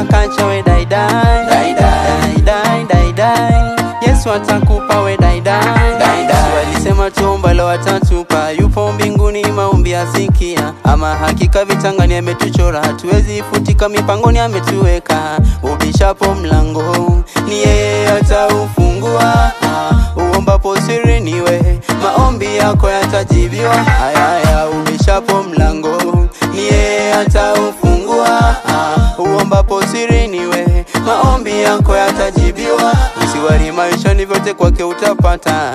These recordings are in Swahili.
utakacho we dai dai dai dai dai dai dai. Yesu atakupa we dai dai dai dai. Walisema tuomba leo atatupa, yupo mbinguni maombi asikia. Ama hakika vitangani ametuchora, hatuwezi futika mipangoni ametuweka. Ubishapo mlango ni yeye ataufungua, uombapo siri niwe maombi yako yatajibiwa. Haya ubishapo mlango ni yeye ataufungua, uombapo siri niwe maombi yako yatajibiwa. Usiwari maishani vyote kwake utapata,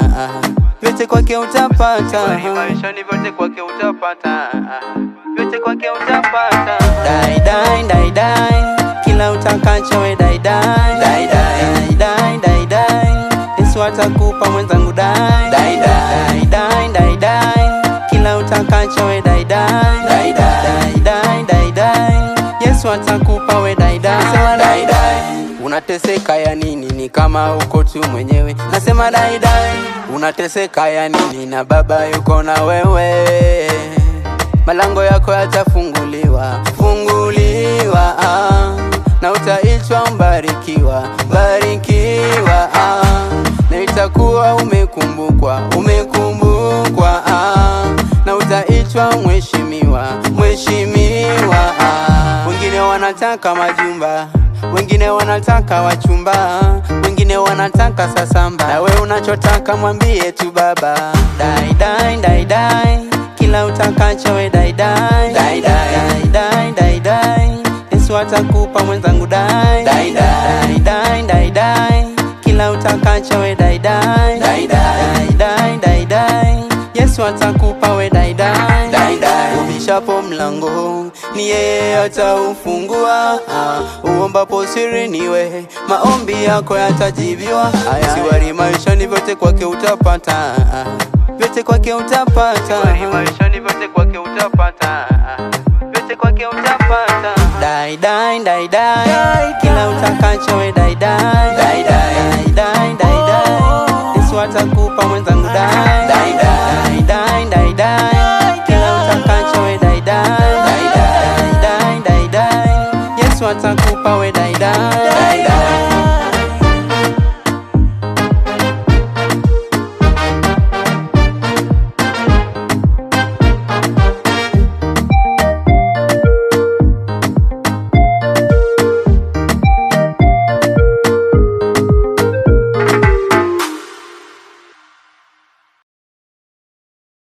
vyote kwake utapata. Usiwari maishani vyote kwake utapata, vyote kwake utapata. Dai dai dai dai, kila utakacho we dai dai dai dai dai dai dai. Yesu atakupa mwenzangu dai dai dai dai dai dai. Kila utakacho we dai dai dai dai dai dai dai. Yesu atakupa we dai dai. Sema dai dai. Unateseka ya nini? Ni kama uko tu mwenyewe. Nasema dai dai. Unateseka ya nini? Na Baba yuko na wewe. Malango yako yatafunguliwa, funguliwa, na utaitwa mbarikiwa, barikiwa, na itakuwa umekumbukwa, umekumbukwa, na utaitwa mheshimiwa, mheshimiwa. Wengine wanataka majumba, wengine wanataka wachumba, wengine wanataka sasamba. Na wewe unachotaka mwambie tu Baba. Dai dai dai dai, kila utakacho we dai dai dai dai dai dai dai. Yesu atakupa mwenzangu dai dai dai dai dai dai. Kila utakacho we dai dai dai dai dai dai dai. Yesu atakupa we dai dai dai dai. Ubishapo mlango ni yeye ataufungua, uombapo siri niwe maombi yako yatajibiwa. Usiwari maishani vyote kwake utapata, vyote kwake utapata. Usiwari maishani vyote kwake utapata, vyote kwake utapata. Dai dai dai dai, kila utakacho we dai dai dai dai dai dai dai. Yesu atakupa mwenzangu dai dai dai dai dai dai. Kila utakacho we dai dai dai dai dai dai dai. Yesu atakupa we dai dai dai dai.